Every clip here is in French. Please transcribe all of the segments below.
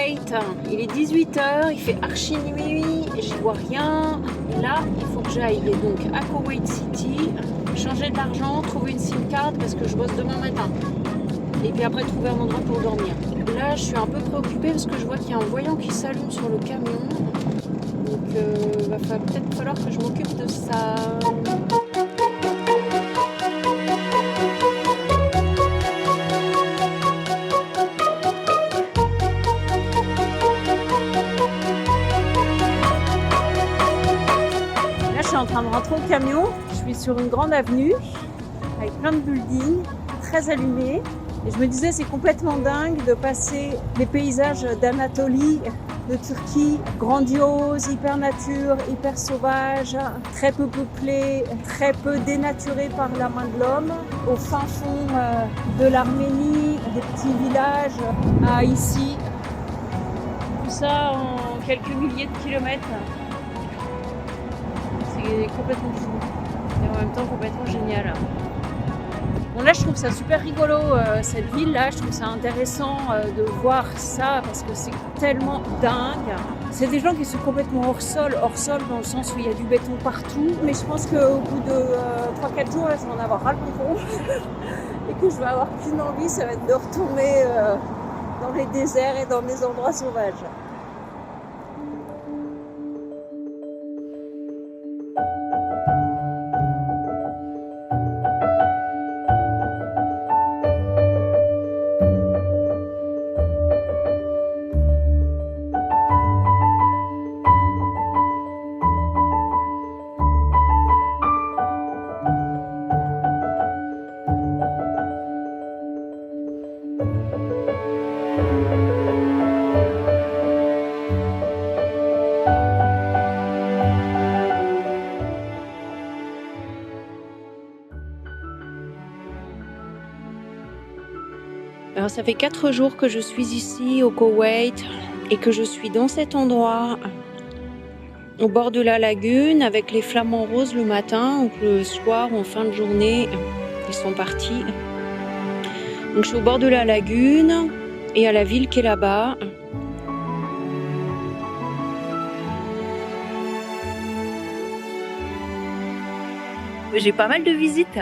Koweït. Il est 18h, il fait archi nuit, j'y vois rien. Et là, il faut que j'aille donc à Kuwait City, changer d'argent, trouver une SIM card parce que je bosse demain matin. Et puis après, trouver un endroit pour dormir. Là, je suis un peu préoccupée parce que je vois qu'il y a un voyant qui s'allume sur le camion. Donc, il va peut-être falloir que je m'occupe de ça. Je suis en train de rentrer au camion, je suis sur une grande avenue avec plein de buildings, très allumés. Et je me disais, c'est complètement dingue de passer les paysages d'Anatolie, de Turquie, grandioses, hyper nature, hyper sauvage, très peu peuplé, très peu dénaturé par la main de l'homme, au fin fond de l'Arménie, des petits villages, à ici. Tout ça en quelques milliers de kilomètres. C'est complètement fou et en même temps complètement génial. Bon, là je trouve ça super rigolo cette ville là, je trouve ça intéressant de voir ça parce que c'est tellement dingue. C'est des gens qui sont complètement hors sol dans le sens où il y a du béton partout, mais je pense qu'au bout de 3-4 jours là, je vais en avoir ras le bouton et que je vais avoir qu'une envie, ça va être de retourner dans les déserts et dans les endroits sauvages. Alors ça fait 4 jours que je suis ici au Koweït et que je suis dans cet endroit au bord de la lagune avec les flamants roses le matin, donc le soir ou en fin de journée ils sont partis. Donc je suis au bord de la lagune et à la ville qui est là-bas. J'ai pas mal de visites.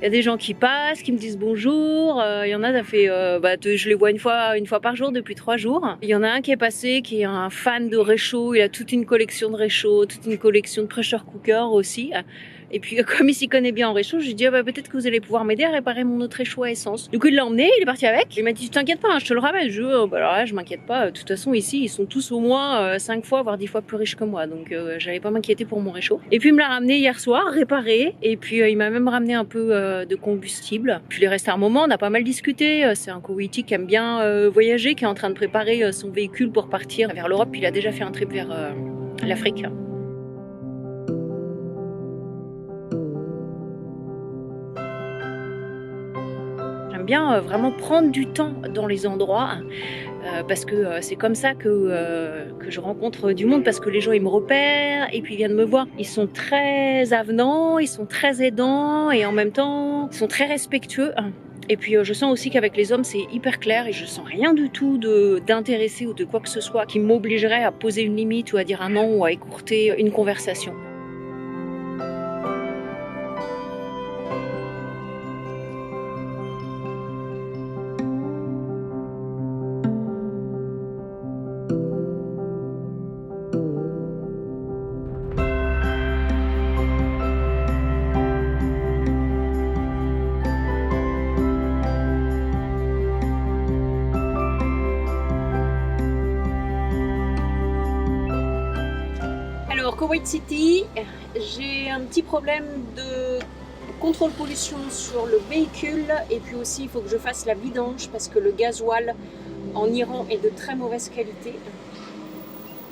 Il y a des gens qui passent, qui me disent bonjour. Il y en a, ça fait, je les vois une fois par jour depuis 3 jours. Il y en a un qui est passé, qui est un fan de réchaud. Il a toute une collection de réchauds, toute une collection de pressure cooker aussi. Et puis, comme il s'y connaît bien en réchaud, je lui ai dit, peut-être que vous allez pouvoir m'aider à réparer mon autre réchaud à essence. Du coup, il l'a emmené, il est parti avec. Il m'a dit, t'inquiète pas, je te le ramène. Alors là, je m'inquiète pas. De toute façon, ici, ils sont tous au moins 5 fois, voire 10 fois plus riches que moi. Donc, j'allais pas m'inquiéter pour mon réchaud. Et puis, il me l'a ramené hier soir, réparé. Et puis, il m'a même ramené un peu de combustible. Puis, il est resté un moment, on a pas mal discuté. C'est un Koweïti qui aime bien voyager, qui est en train de préparer son véhicule pour partir vers l'Europe. Il a déjà fait un trip vers l'Afrique. J'aime bien vraiment prendre du temps dans les endroits parce que c'est comme ça que je rencontre du monde, parce que les gens ils me repèrent et puis ils viennent me voir. Ils sont très avenants, ils sont très aidants et en même temps ils sont très respectueux. Et puis je sens aussi qu'avec les hommes c'est hyper clair et je sens rien du tout d'intéressé ou de quoi que ce soit qui m'obligerait à poser une limite ou à dire un non ou à écourter une conversation. Alors, Kuwait City, j'ai un petit problème de contrôle pollution sur le véhicule et puis aussi il faut que je fasse la vidange parce que le gasoil en Iran est de très mauvaise qualité.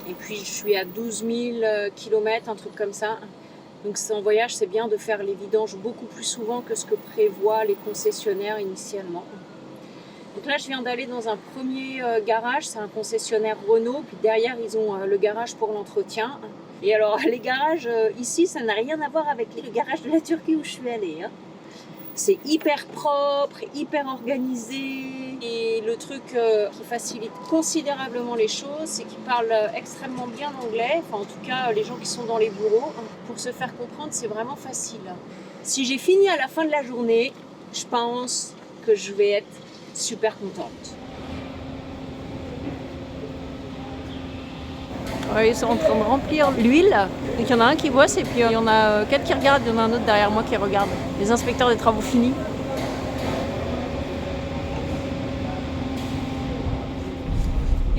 Et puis je suis à 12 000 km, un truc comme ça. Donc en voyage, c'est bien de faire les vidanges beaucoup plus souvent que ce que prévoient les concessionnaires initialement. Donc là, je viens d'aller dans un premier garage, c'est un concessionnaire Renault, puis derrière, ils ont le garage pour l'entretien. Et alors, les garages ici, ça n'a rien à voir avec le garage de la Turquie où je suis allée. C'est hyper propre, hyper organisé. Et le truc qui facilite considérablement les choses, c'est qu'ils parlent extrêmement bien anglais. Enfin, en tout cas, les gens qui sont dans les bureaux. Pour se faire comprendre, c'est vraiment facile. Si j'ai fini à la fin de la journée, je pense que je vais être super contente. Ouais, ils sont en train de remplir l'huile. Donc il y en a un qui bosse et puis il y en a 4 qui regardent, il y en a un autre derrière moi qui regarde. Les inspecteurs des travaux finis.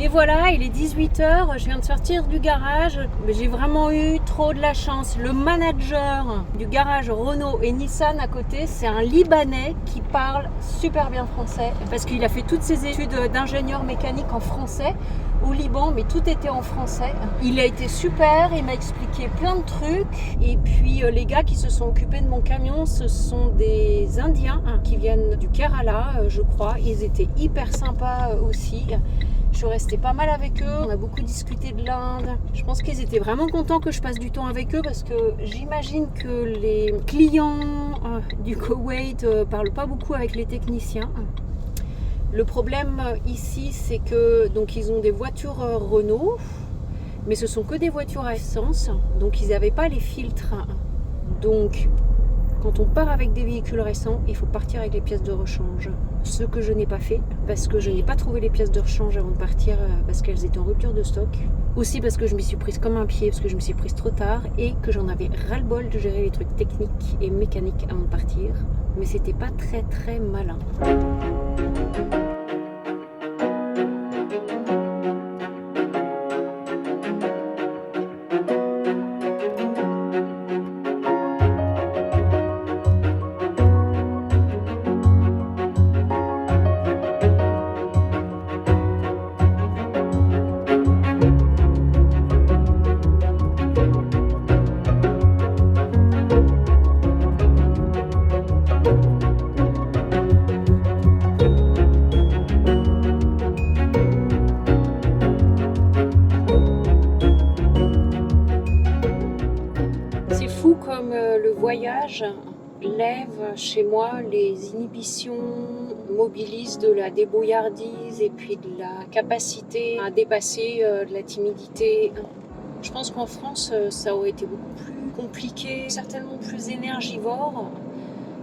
Et voilà, il est 18h, je viens de sortir du garage. J'ai vraiment eu trop de la chance. Le manager du garage Renault et Nissan à côté, c'est un Libanais qui parle super bien français. Parce qu'il a fait toutes ses études d'ingénieur mécanique en français au Liban, mais tout était en français. Il a été super, il m'a expliqué plein de trucs. Et puis les gars qui se sont occupés de mon camion, ce sont des Indiens qui viennent du Kerala, je crois. Ils étaient hyper sympas aussi. Je suis restée pas mal avec eux, on a beaucoup discuté de l'Inde. Je pense qu'ils étaient vraiment contents que je passe du temps avec eux parce que j'imagine que les clients du Koweït parlent pas beaucoup avec les techniciens. Le problème ici, c'est que donc ils ont des voitures Renault, mais ce sont que des voitures à essence, donc ils n'avaient pas les filtres. Donc quand on part avec des véhicules récents, il faut partir avec les pièces de rechange. Ce que je n'ai pas fait, parce que je n'ai pas trouvé les pièces de rechange avant de partir, parce qu'elles étaient en rupture de stock. Aussi parce que je m'y suis prise comme un pied, parce que je me suis prise trop tard, et que j'en avais ras-le-bol de gérer les trucs techniques et mécaniques avant de partir. Mais c'était pas très très malin. Le voyage lève chez moi les inhibitions, mobilise de la débrouillardise et puis de la capacité à dépasser de la timidité. Je pense qu'en France, ça aurait été beaucoup plus compliqué, certainement plus énergivore,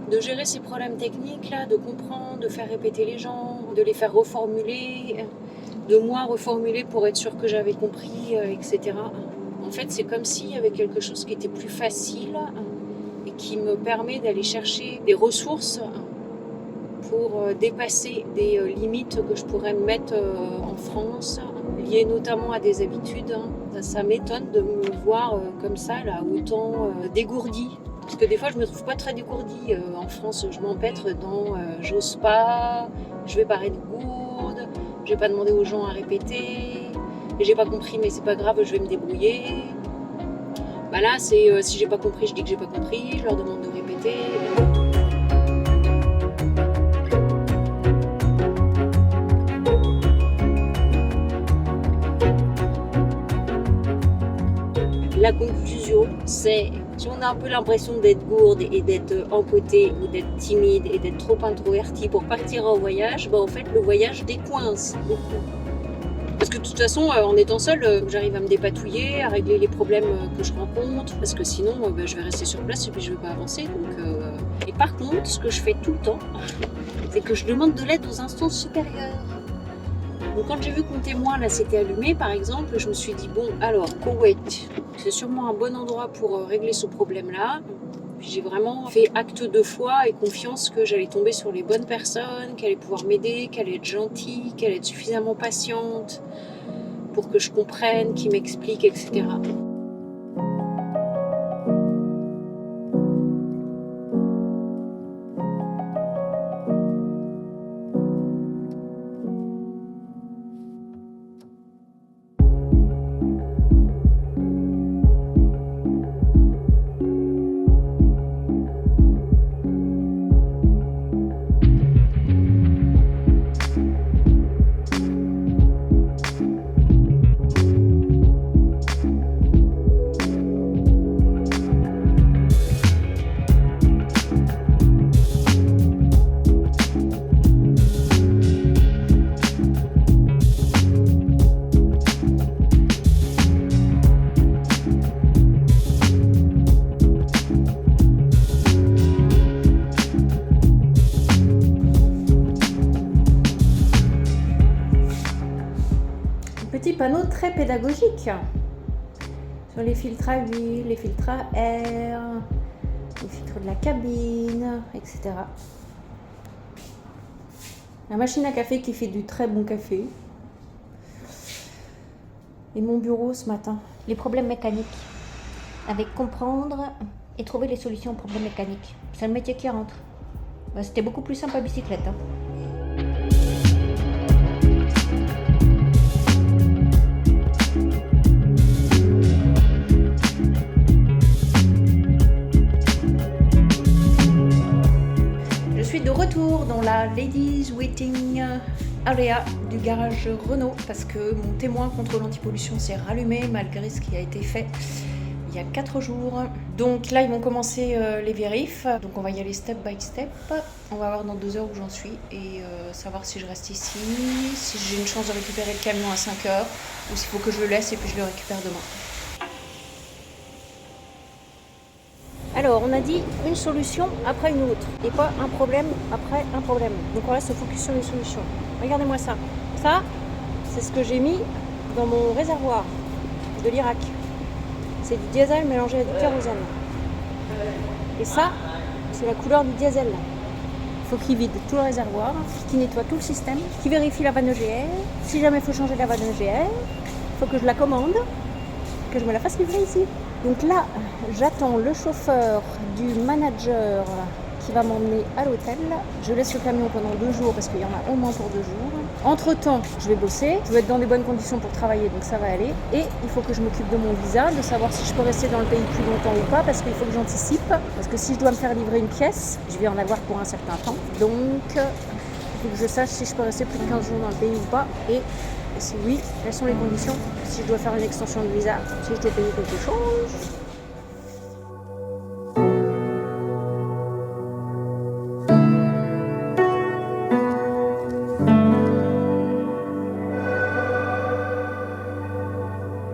de gérer ces problèmes techniques là, de comprendre, de faire répéter les gens, de les faire reformuler, de moi reformuler pour être sûr que j'avais compris, etc. En fait, c'est comme s'il y avait quelque chose qui était plus facile et qui me permet d'aller chercher des ressources pour dépasser des limites que je pourrais me mettre en France, liées notamment à des habitudes. Ça m'étonne de me voir comme ça, là, autant dégourdie. Parce que des fois, je me trouve pas très dégourdie. En France, je m'empêtre dans j'ose pas, je vais paraître gourde, je vais pas demander aux gens à répéter. J'ai pas compris, mais c'est pas grave, je vais me débrouiller. Bah là, c'est si j'ai pas compris, je dis que j'ai pas compris, je leur demande de répéter. La conclusion, c'est si on a un peu l'impression d'être gourde et d'être en côté ou d'être timide et d'être trop introverti pour partir en voyage, bah en fait le voyage décoince beaucoup. Parce que de toute façon, en étant seule, j'arrive à me dépatouiller, à régler les problèmes que je rencontre, parce que sinon, je vais rester sur place et puis je ne vais pas avancer. Et par contre, ce que je fais tout le temps, c'est que je demande de l'aide aux instances supérieures. Donc quand j'ai vu que mon témoin là s'était allumé, par exemple, je me suis dit, bon, alors, Koweït, c'est sûrement un bon endroit pour régler ce problème-là. J'ai vraiment fait acte de foi et confiance que j'allais tomber sur les bonnes personnes, qu'elle allait pouvoir m'aider, qu'elle allait être gentille, qu'elle allait être suffisamment patiente pour que je comprenne, qu'ils m'expliquent, etc. panneaux très pédagogiques sur les filtres à huile, les filtres à air, les filtres de la cabine, etc. La machine à café qui fait du très bon café. Et mon bureau ce matin. Les problèmes mécaniques. Avec comprendre et trouver les solutions aux problèmes mécaniques. C'est le métier qui rentre. Bah, c'était beaucoup plus simple à bicyclette. Hein. Je suis de retour dans la Ladies Waiting Area du garage Renault parce que mon témoin contre l'antipollution s'est rallumé malgré ce qui a été fait il y a 4 jours. Donc là ils vont commencer les vérifs, donc on va y aller step by step. On va voir dans 2 heures où j'en suis et savoir si je reste ici, si j'ai une chance de récupérer le camion à 5 heures ou s'il faut que je le laisse et puis je le récupère demain. Alors, on a dit une solution après une autre et pas un problème après un problème. Donc on reste focus sur les solutions. Regardez-moi ça. Ça, c'est ce que j'ai mis dans mon réservoir de l'Irak. C'est du diesel mélangé avec du kérosène. Et ça, c'est la couleur du diesel. Il faut qu'il vide tout le réservoir, qu'il nettoie tout le système, qu'il vérifie la vanne EGR. Si jamais il faut changer la vanne EGR, il faut que je la commande, que je me la fasse livrer ici. Donc là, j'attends le chauffeur du manager qui va m'emmener à l'hôtel. Je laisse le camion pendant 2 jours parce qu'il y en a au moins pour 2 jours. Entre-temps, je vais bosser, je vais être dans des bonnes conditions pour travailler, donc ça va aller. Et il faut que je m'occupe de mon visa, de savoir si je peux rester dans le pays plus longtemps ou pas, parce qu'il faut que j'anticipe. Parce que si je dois me faire livrer une pièce, je vais en avoir pour un certain temps. Donc, il faut que je sache si je peux rester plus de 15 jours dans le pays ou pas. Et si oui, quelles sont les conditions? Si je dois faire une extension de visa, si je dois payer quelque chose.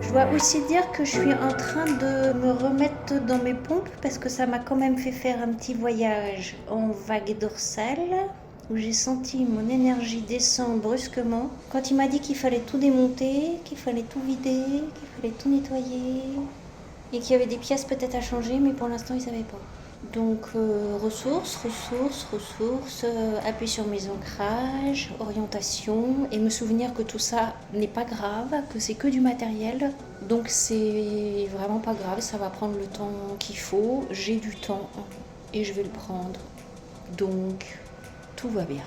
Je dois aussi dire que je suis en train de me remettre dans mes pompes parce que ça m'a quand même fait faire un petit voyage en vague dorsale où j'ai senti mon énergie descendre brusquement. Quand il m'a dit qu'il fallait tout démonter, qu'il fallait tout vider, qu'il fallait tout nettoyer et qu'il y avait des pièces peut-être à changer, mais pour l'instant ils savaient pas. Donc ressources, appui sur mes ancrages, orientation et me souvenir que tout ça n'est pas grave, que c'est que du matériel. Donc c'est vraiment pas grave, ça va prendre le temps qu'il faut, j'ai du temps et je vais le prendre. Donc tout va bien.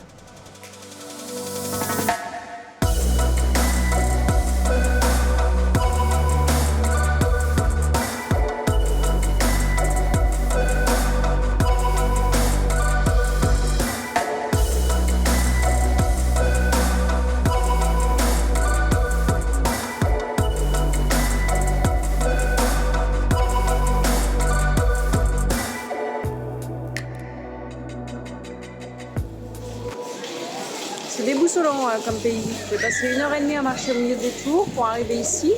C'est déboussolant comme pays. J'ai passé 1h30 à marcher au milieu des tours pour arriver ici,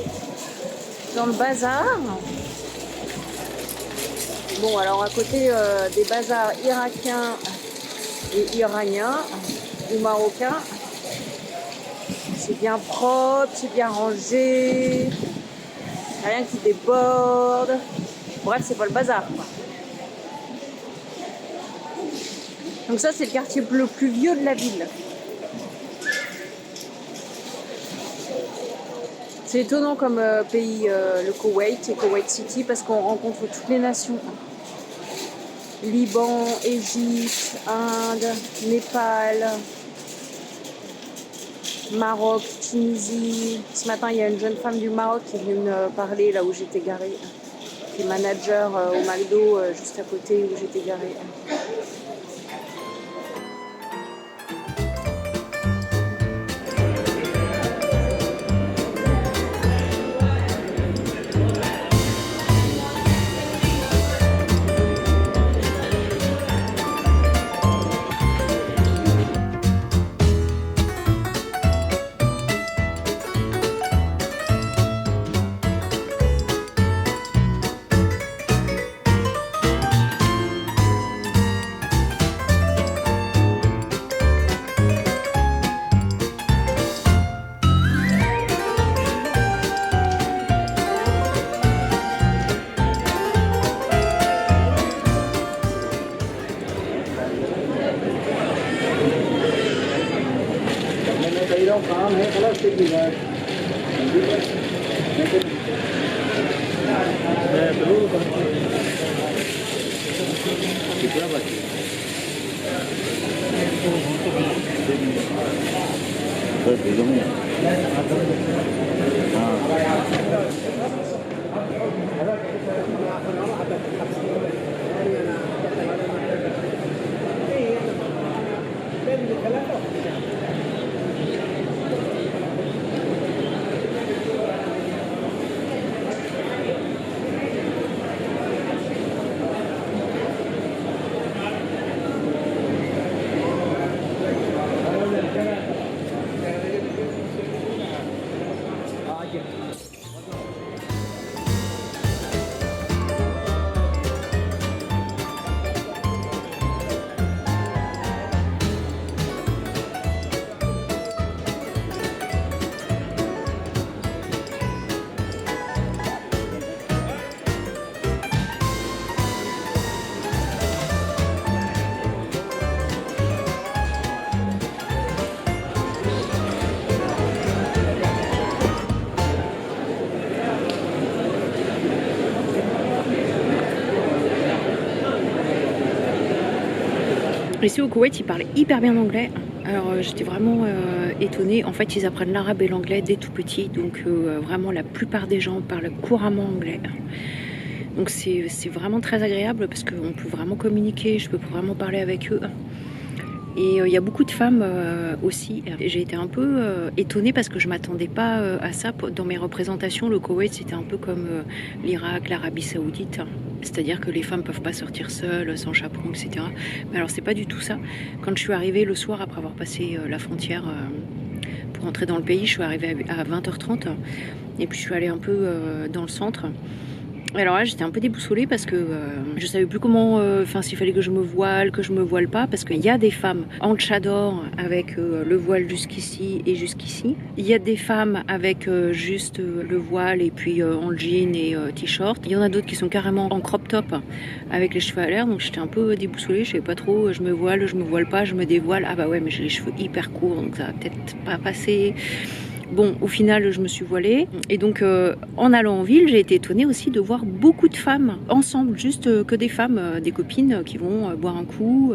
dans le bazar. Bon, alors à côté des bazars irakiens et iraniens ou marocains, c'est bien propre, c'est bien rangé, rien qui déborde. Bref, c'est pas le bazar, quoi. Donc ça, c'est le quartier le plus vieux de la ville. C'est étonnant comme pays, le Koweït et Koweït City, parce qu'on rencontre toutes les nations. Liban, Égypte, Inde, Népal, Maroc, Tunisie. Ce matin, il y a une jeune femme du Maroc qui est venue me parler là où j'étais garée, qui est manager au McDo juste à côté où j'étais garée. Ici au Koweït, ils parlent hyper bien anglais. Alors j'étais vraiment étonnée. En fait, ils apprennent l'arabe et l'anglais dès tout petit. Donc vraiment, la plupart des gens parlent couramment anglais. Donc c'est vraiment très agréable parce qu'on peut vraiment communiquer. Je peux vraiment parler avec eux. Et il y a beaucoup de femmes aussi. J'ai été un peu étonnée parce que je ne m'attendais pas à ça. Dans mes représentations, le Koweït, c'était un peu comme l'Irak, l'Arabie Saoudite. C'est-à-dire que les femmes ne peuvent pas sortir seules, sans chaperon, etc. Mais alors, c'est pas du tout ça. Quand je suis arrivée le soir, après avoir passé la frontière pour entrer dans le pays, je suis arrivée à 20h30. Et puis, je suis allée un peu dans le centre. Alors là, j'étais un peu déboussolée parce que je savais plus comment, s'il fallait que je me voile pas, parce qu'il y a des femmes en tchador avec le voile jusqu'ici et jusqu'ici. Il y a des femmes avec juste le voile et puis en jean et t-shirt. Il y en a d'autres qui sont carrément en crop top avec les cheveux à l'air, donc j'étais un peu déboussolée, je savais pas trop, je me voile pas, je me dévoile. Ah bah ouais, mais j'ai les cheveux hyper courts, donc ça va peut-être pas passer. Bon, au final, je me suis voilée. Et donc, en allant en ville, j'ai été étonnée aussi de voir beaucoup de femmes ensemble, juste que des femmes, des copines qui vont boire un coup,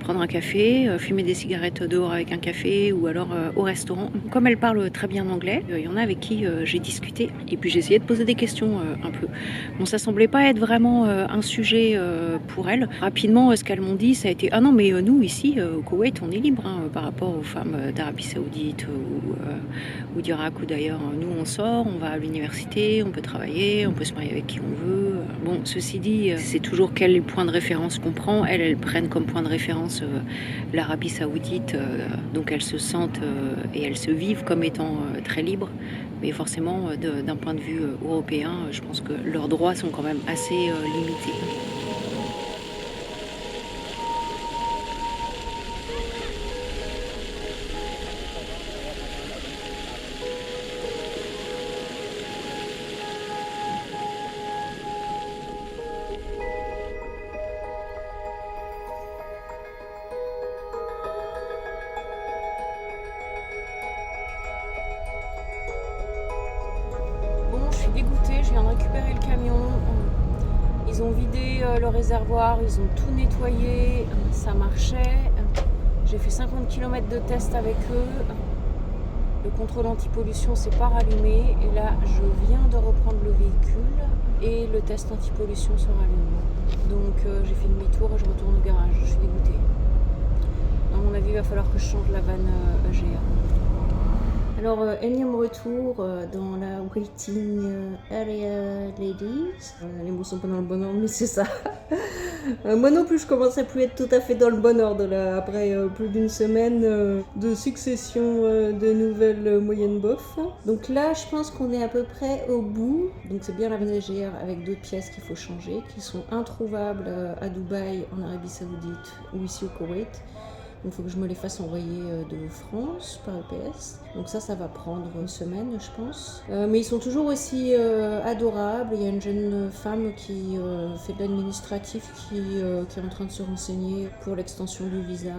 prendre un café, fumer des cigarettes dehors avec un café ou alors au restaurant. Comme elles parlent très bien anglais, il y en a avec qui j'ai discuté. Et puis, j'ai essayé de poser des questions un peu. Bon, ça semblait pas être vraiment un sujet pour elles. Rapidement, ce qu'elles m'ont dit, ça a été « Ah non, mais nous, ici, au Koweït, on est libre par rapport aux femmes d'Arabie Saoudite ou d'Irak ou d'ailleurs. Nous, on sort, on va à l'université, on peut travailler, on peut se marier avec qui on veut. » Bon, ceci dit, c'est toujours quel point de référence qu'on prend. Elles prennent comme point de référence l'Arabie Saoudite, donc elles se sentent et elles se vivent comme étant très libres. Mais forcément, d'un point de vue européen, je pense que leurs droits sont quand même assez limités. Dégoûtée, je viens de récupérer le camion. Ils ont vidé le réservoir, ils ont tout nettoyé, ça marchait. J'ai fait 50 km de test avec eux. Le contrôle anti-pollution s'est pas rallumé et là je viens de reprendre le véhicule et le test anti-pollution se rallume. Donc j'ai fait demi-tour et je retourne au garage. Je suis dégoûtée. À mon avis, il va falloir que je change la vanne EGA. Alors, énième retour dans la waiting area ladies. Les mots sont pas dans le bon ordre, mais c'est ça. Moi non plus, je commençais à plus être tout à fait dans le bon ordre là, après plus d'une semaine de succession de nouvelles moyennes bof. Donc là, je pense qu'on est à peu près au bout. Donc c'est bien la vanne EGR avec d'autres pièces qu'il faut changer, qui sont introuvables à Dubaï, en Arabie Saoudite ou ici au Koweït. Donc il faut que je me les fasse envoyer de France par EPS. Donc ça va prendre une semaine, je pense. Mais ils sont toujours aussi adorables. Il y a une jeune femme qui fait de l'administratif qui est en train de se renseigner pour l'extension du visa.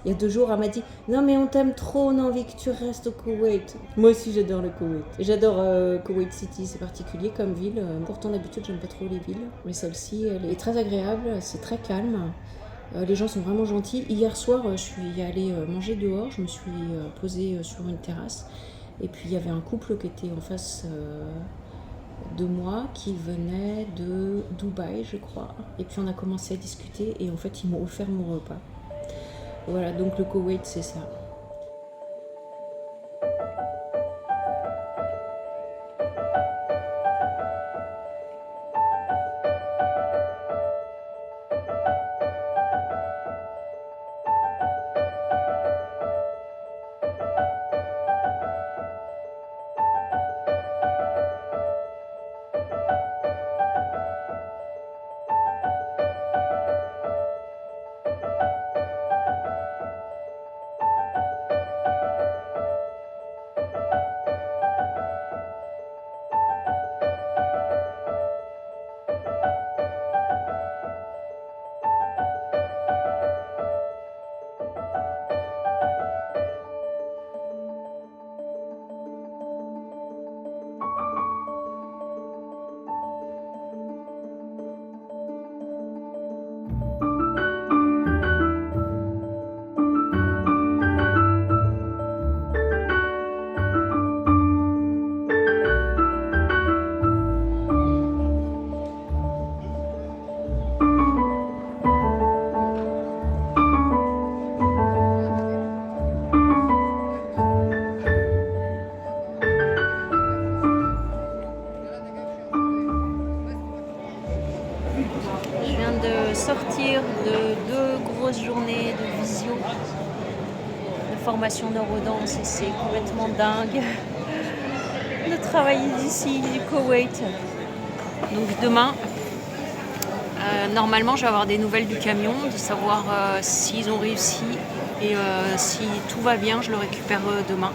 Il y a 2 jours, elle m'a dit « Non mais on t'aime trop, on a envie que tu restes au Koweït. » Moi aussi j'adore le Koweït. J'adore Koweït City, c'est particulier comme ville. Pourtant d'habitude j'aime pas trop les villes. Mais celle-ci, elle est très agréable, c'est très calme. Les gens sont vraiment gentils. Hier soir, je suis allée manger dehors. Je me suis posée sur une terrasse. Et puis il y avait un couple qui était en face de moi qui venait de Dubaï, je crois. Et puis on a commencé à discuter et en fait ils m'ont offert mon repas. Voilà, donc le Koweït, c'est ça. Sortir de 2 grosses journées de visio, de formation neurodance, et c'est complètement dingue de travailler d'ici, du Koweït. Donc demain, normalement je vais avoir des nouvelles du camion, de savoir s'ils ont réussi et si tout va bien, je le récupère demain.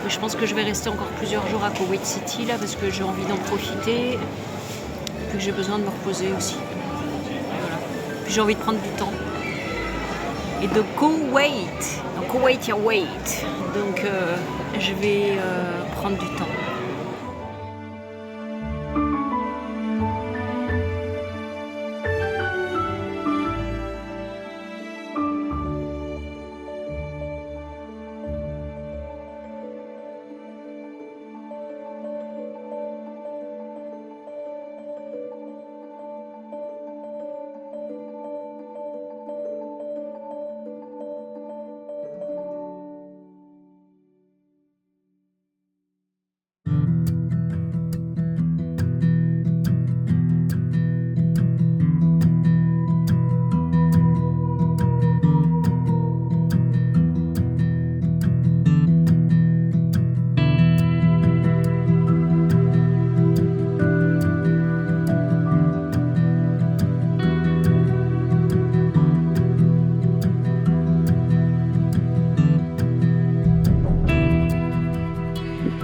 Mais je pense que je vais rester encore plusieurs jours à Koweït City là parce que j'ai envie d'en profiter et que j'ai besoin de me reposer aussi. J'ai envie de prendre du temps. Et de Koweït, you wait. Donc je vais prendre du temps.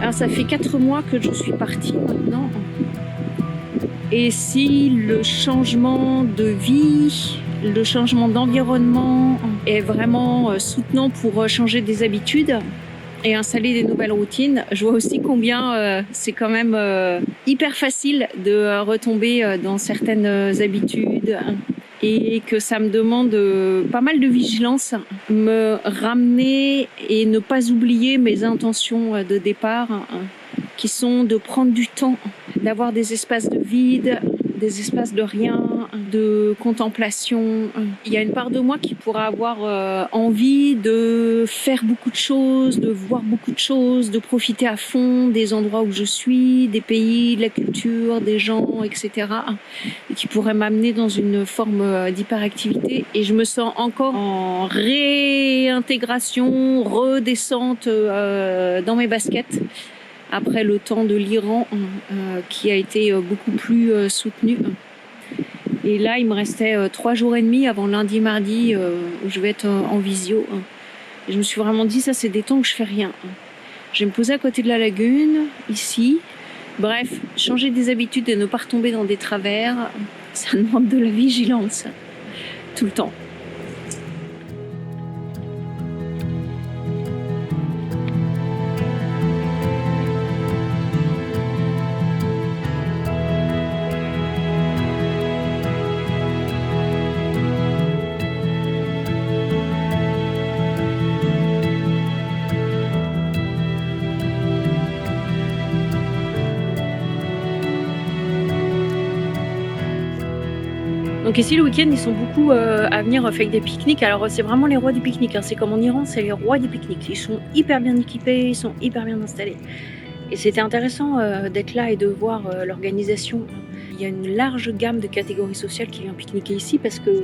Alors ça fait 4 mois que je suis partie maintenant. Et si le changement de vie, le changement d'environnement est vraiment soutenant pour changer des habitudes et installer des nouvelles routines, je vois aussi combien c'est quand même hyper facile de retomber dans certaines habitudes et que ça me demande pas mal de vigilance, me ramener et ne pas oublier mes intentions de départ qui sont de prendre du temps, d'avoir des espaces de vide, des espaces de rien, de contemplation. Il y a une part de moi qui pourra avoir envie de faire beaucoup de choses, de voir beaucoup de choses, de profiter à fond des endroits où je suis, des pays, de la culture, des gens, etc. Et qui pourrait m'amener dans une forme d'hyperactivité. Et je me sens encore en réintégration, redescente dans mes baskets. Après le temps de l'Iran qui a été beaucoup plus soutenu. Et là, il me restait 3 jours et demi avant lundi, mardi, où je vais être en visio. Et je me suis vraiment dit, ça c'est des temps que je fais rien. Je vais me poser à côté de la lagune, ici. Bref, changer des habitudes et ne pas retomber dans des travers, ça demande de la vigilance, tout le temps. Donc ici le week-end ils sont beaucoup à venir faire des pique-niques. Alors c'est vraiment les rois du pique-nique, hein. C'est comme en Iran, c'est les rois du pique-nique. Ils sont hyper bien équipés, ils sont hyper bien installés. Et c'était intéressant d'être là et de voir l'organisation. Il y a une large gamme de catégories sociales qui vient pique-niquer ici parce que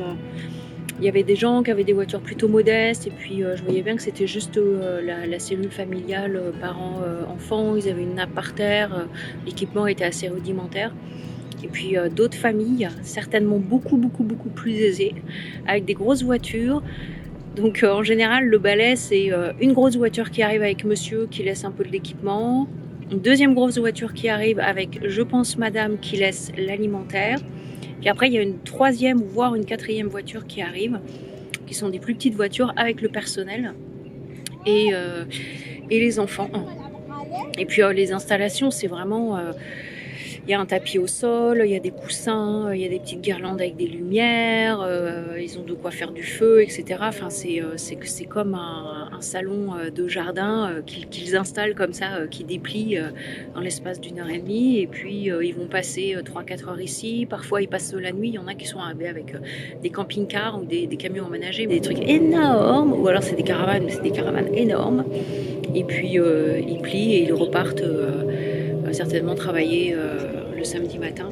il y avait des gens qui avaient des voitures plutôt modestes et puis je voyais bien que c'était juste la cellule familiale, parents, enfants. Ils avaient une nappe par terre, l'équipement était assez rudimentaire. Et puis d'autres familles, certainement beaucoup plus aisées, avec des grosses voitures. Donc en général, le balai, c'est une grosse voiture qui arrive avec monsieur qui laisse un peu de l'équipement. Une deuxième grosse voiture qui arrive avec, je pense, madame qui laisse l'alimentaire. Puis après, il y a une troisième, voire une quatrième voiture qui arrive, qui sont des plus petites voitures avec le personnel et les enfants. Et puis les installations, c'est vraiment... il y a un tapis au sol, il y a des coussins, il y a des petites guirlandes avec des lumières, ils ont de quoi faire du feu, etc. Enfin, c'est comme un salon de jardin qu'ils installent comme ça, qui déplie dans l'espace d'1 heure et demie. Et puis, ils vont passer 3-4 heures ici. Parfois, ils passent la nuit. Il y en a qui sont arrivés avec des camping-cars ou des camions emménagés, des trucs énormes. Ou alors, c'est des caravanes, mais c'est des caravanes énormes. Et puis, ils plient et ils repartent certainement travailler le samedi matin.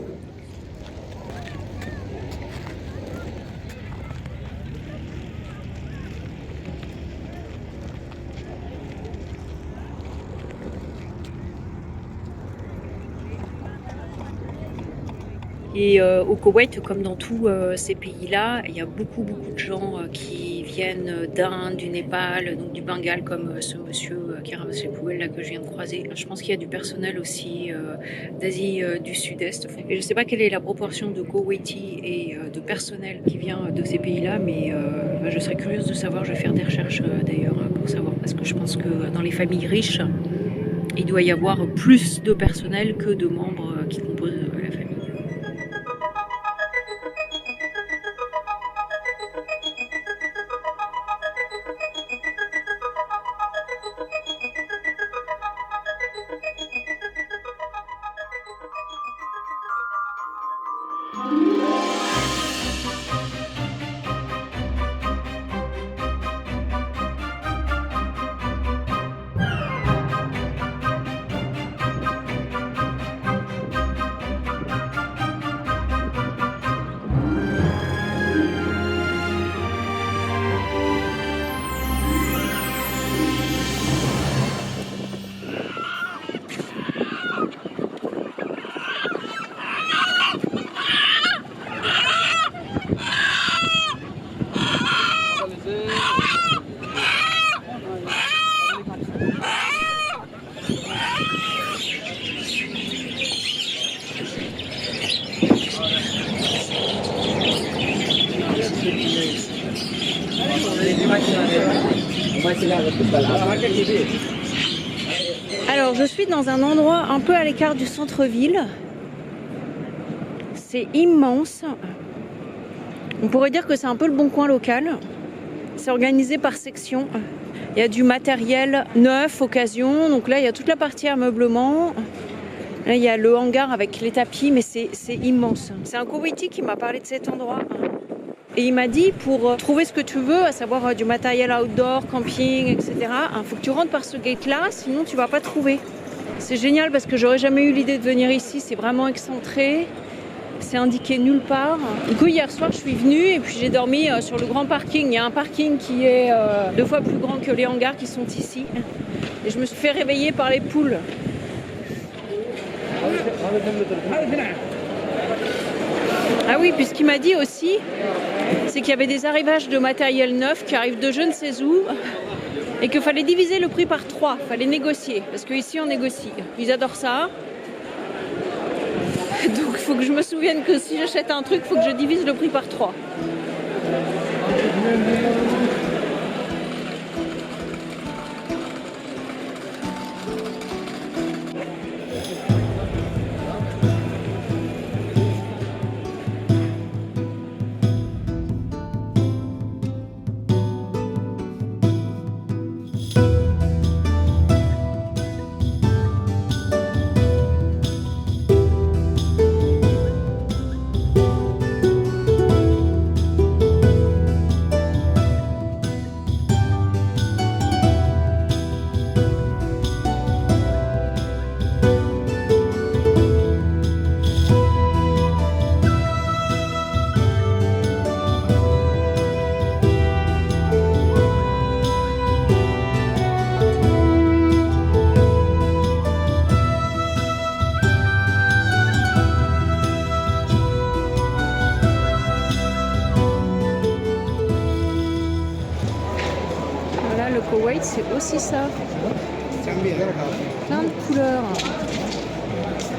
Et au Koweït, comme dans tous ces pays-là, il y a beaucoup de gens qui viennent d'Inde, du Népal, donc du Bengale, comme ce monsieur qui ramasse les poubelles là, que je viens de croiser. Je pense qu'il y a du personnel aussi d'Asie du Sud-Est. Et je ne sais pas quelle est la proportion de Koweïtis et de personnel qui vient de ces pays-là, mais je serais curieuse de savoir. Je vais faire des recherches d'ailleurs pour savoir, parce que je pense que dans les familles riches, il doit y avoir plus de personnel que de membres qui composent la famille. Alors, je suis dans un endroit un peu à l'écart du centre-ville. C'est immense. On pourrait dire que c'est un peu le bon coin local. C'est organisé par section. Il y a du matériel neuf, occasion. Donc là, il y a toute la partie ameublement. Là, il y a le hangar avec les tapis, mais c'est immense. C'est un Koweïti qui m'a parlé de cet endroit. Et il m'a dit, pour trouver ce que tu veux, à savoir du matériel outdoor, camping, etc., il faut que tu rentres par ce gate-là, sinon tu vas pas trouver. C'est génial parce que j'aurais jamais eu l'idée de venir ici, c'est vraiment excentré, c'est indiqué nulle part. Du coup, hier soir, je suis venue et puis j'ai dormi sur le grand parking. Il y a un parking qui est 2 fois plus grand que les hangars qui sont ici. Et je me suis fait réveiller par les poules. Ah oui, puis ce qu'il m'a dit aussi, c'est qu'il y avait des arrivages de matériel neuf qui arrivent de je ne sais où et qu'il fallait diviser le prix par 3, il fallait négocier, parce qu'ici on négocie. Ils adorent ça. Donc il faut que je me souvienne que si j'achète un truc, il faut que je divise le prix par 3. Voilà, le Koweït, c'est aussi ça. Plein de couleurs.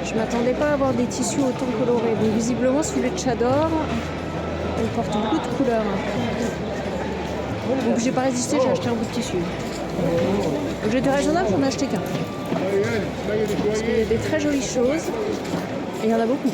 Je m'attendais pas à avoir des tissus autant colorés. Donc visiblement, sous les tchadors, elle porte beaucoup de couleurs. Donc j'ai pas résisté, j'ai acheté un bout de tissu. Donc j'étais raisonnable, j'en ai acheté qu'un. Parce qu'il y a des très jolies choses. Et il y en a beaucoup.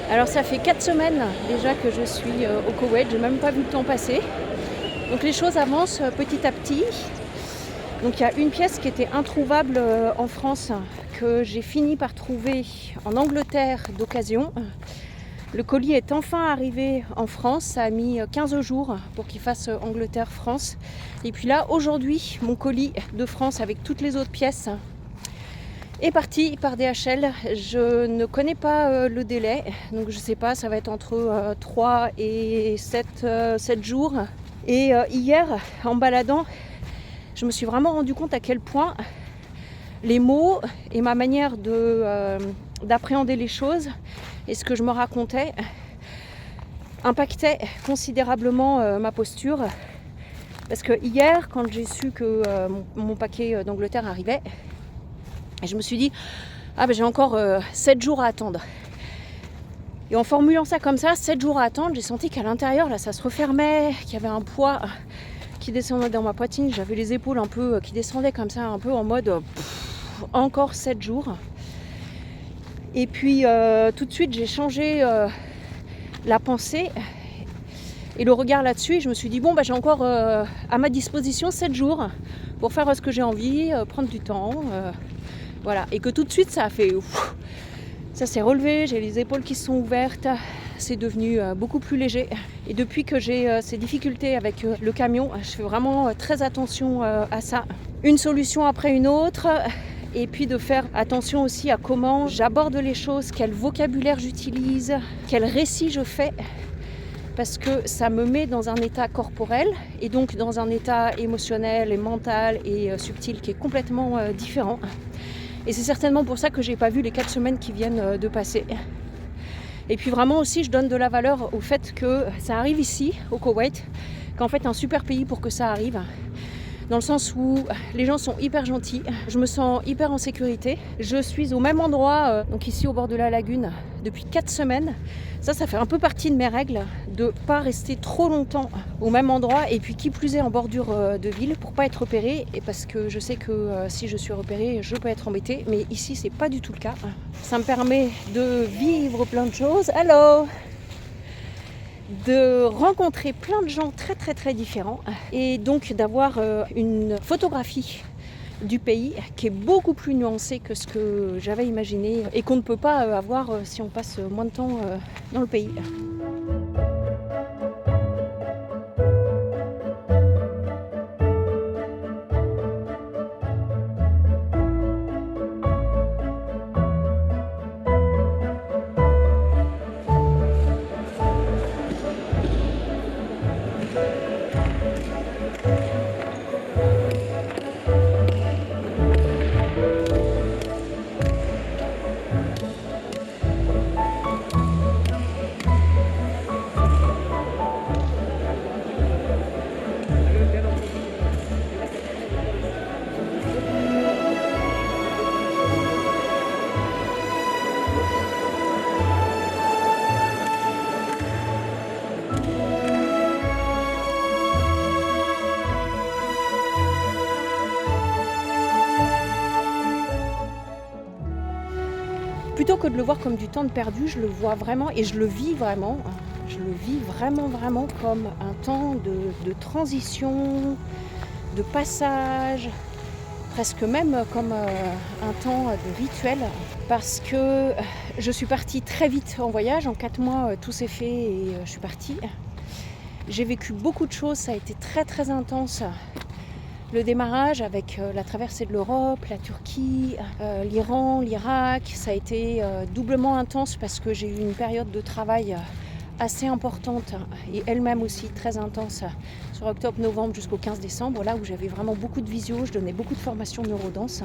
Alors ça fait 4 semaines déjà que je suis au Koweït, j'ai même pas vu le temps passer. Donc les choses avancent petit à petit. Donc il y a une pièce qui était introuvable en France que j'ai fini par trouver en Angleterre d'occasion. Le colis est enfin arrivé en France, ça a mis 15 jours pour qu'il fasse Angleterre-France. Et puis là aujourd'hui mon colis de France avec toutes les autres pièces est parti par DHL. Je ne connais pas le délai, donc je sais pas, ça va être entre 3 et 7 jours. Et hier, en baladant, je me suis vraiment rendu compte à quel point les mots et ma manière d'appréhender les choses et ce que je me racontais impactaient considérablement ma posture. Parce que hier, quand j'ai su que mon paquet d'Angleterre arrivait, je me suis dit, j'ai encore 7 jours à attendre. Et en formulant ça comme ça, 7 jours à attendre, j'ai senti qu'à l'intérieur, là, ça se refermait, qu'il y avait un poids qui descendait dans ma poitrine. J'avais les épaules un peu qui descendaient comme ça, un peu en mode encore 7 jours. Et puis tout de suite, j'ai changé la pensée et le regard là-dessus. Et je me suis dit, j'ai encore à ma disposition 7 jours pour faire ce que j'ai envie, prendre du temps. Voilà. Et que tout de suite, ça a fait... Ça s'est relevé, j'ai les épaules qui se sont ouvertes, c'est devenu beaucoup plus léger. Et depuis que j'ai ces difficultés avec le camion, je fais vraiment très attention à ça. une solution après une autre. Et puis de faire attention aussi à comment j'aborde les choses, quel vocabulaire j'utilise, quel récit je fais. Parce que ça me met dans un état corporel et donc dans un état émotionnel et mental et subtil qui est complètement différent. Et c'est certainement pour ça que j'ai pas vu les 4 semaines qui viennent de passer. Et puis vraiment aussi, je donne de la valeur au fait que ça arrive ici, au Koweït, qu'en fait un super pays pour que ça arrive. Dans le sens où les gens sont hyper gentils, je me sens hyper en sécurité. Je suis au même endroit, donc ici au bord de la lagune, depuis 4 semaines. Ça fait un peu partie de mes règles, de ne pas rester trop longtemps au même endroit. Et puis qui plus est en bordure de ville, pour pas être repérée. Et parce que je sais que si je suis repérée, je peux être embêtée. Mais ici, c'est pas du tout le cas. Ça me permet de vivre plein de choses. Hello! De rencontrer plein de gens très très très différents et donc d'avoir une photographie du pays qui est beaucoup plus nuancée que ce que j'avais imaginé et qu'on ne peut pas avoir si on passe moins de temps dans le pays. Plutôt que de le voir comme du temps de perdu, je le vois vraiment et je le vis vraiment. Je le vis vraiment comme un temps de transition, de passage, presque même comme un temps de rituel. Parce que je suis partie très vite en voyage, en 4 mois tout s'est fait et je suis partie. J'ai vécu beaucoup de choses, ça a été très très intense. Le démarrage avec la traversée de l'Europe, la Turquie, l'Iran, l'Irak, ça a été doublement intense parce que j'ai eu une période de travail assez importante et elle-même aussi très intense sur octobre-novembre jusqu'au 15 décembre, là où j'avais vraiment beaucoup de visio, je donnais beaucoup de formations neurodance.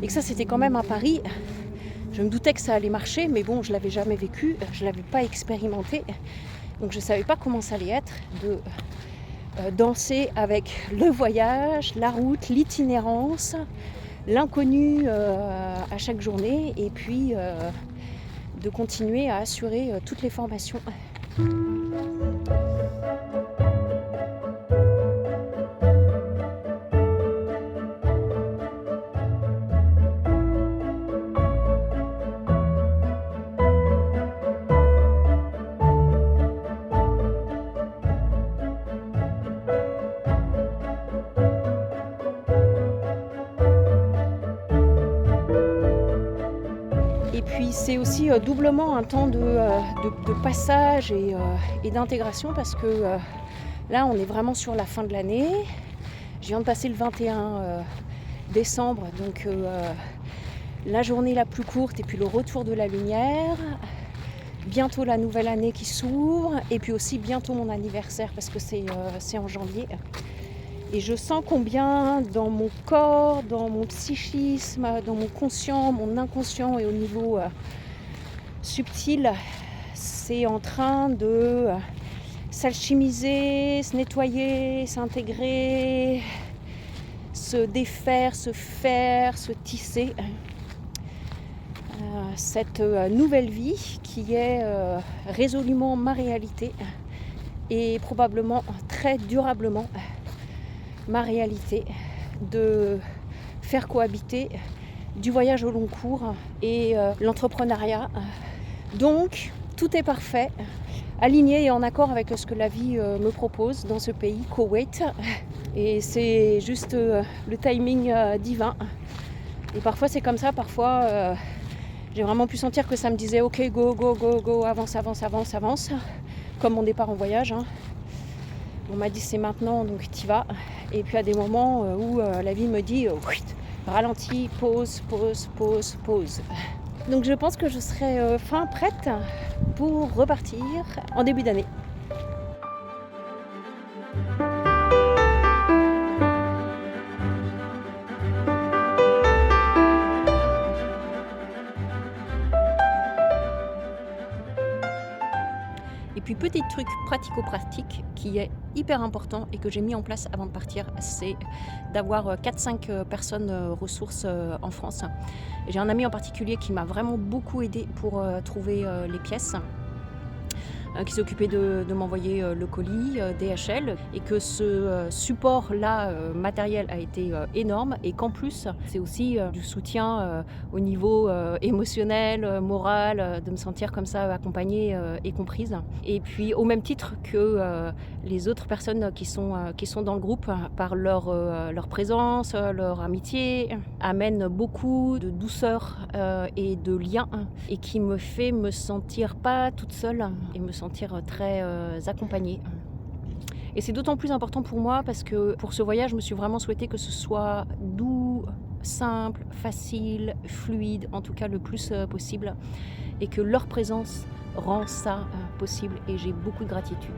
Et que ça c'était quand même à Paris. Je me doutais que ça allait marcher, mais bon, je ne l'avais jamais vécu, je ne l'avais pas expérimenté. Donc je ne savais pas comment ça allait être de danser avec le voyage, la route, l'itinérance, l'inconnu à chaque journée et puis de continuer à assurer toutes les formations. Et puis c'est aussi doublement un temps de passage et d'intégration parce que là on est vraiment sur la fin de l'année. Je viens de passer le 21 décembre, donc la journée la plus courte et puis le retour de la lumière. Bientôt la nouvelle année qui s'ouvre et puis aussi bientôt mon anniversaire parce que c'est en janvier. Et je sens combien dans mon corps, dans mon psychisme, dans mon conscient, mon inconscient et au niveau subtil, c'est en train de s'alchimiser, se nettoyer, s'intégrer, se défaire, se faire, se tisser. Cette nouvelle vie qui est résolument ma réalité et probablement très durablement ma réalité, de faire cohabiter du voyage au long cours et l'entrepreneuriat. Donc, tout est parfait, aligné et en accord avec ce que la vie me propose dans ce pays, Koweït. Et c'est juste le timing divin. Et parfois c'est comme ça, parfois j'ai vraiment pu sentir que ça me disait ok, go, avance, comme mon départ en voyage. On m'a dit c'est maintenant, donc t'y vas. Et puis à des moments où la vie me dit ralentis, pause, pause, pause, pause. Donc je pense que je serai fin prête pour repartir en début d'année. Et puis petit truc pratico-pratique qui est hyper important et que j'ai mis en place avant de partir, c'est d'avoir 4-5 personnes ressources en France. Et j'ai un ami en particulier qui m'a vraiment beaucoup aidé pour trouver les pièces, qui s'est occupé de m'envoyer le colis DHL, et que ce support-là matériel a été énorme, et qu'en plus c'est aussi du soutien au niveau émotionnel, moral, de me sentir comme ça accompagnée et comprise. Et puis au même titre que les autres personnes qui sont dans le groupe, par leur présence, leur amitié, amènent beaucoup de douceur et de lien, et qui me fait me sentir pas toute seule et me sentir très accompagnée. Et c'est d'autant plus important pour moi parce que pour ce voyage, je me suis vraiment souhaité que ce soit doux, simple, facile, fluide, en tout cas le plus possible, et que leur présence rend ça possible, et j'ai beaucoup de gratitude.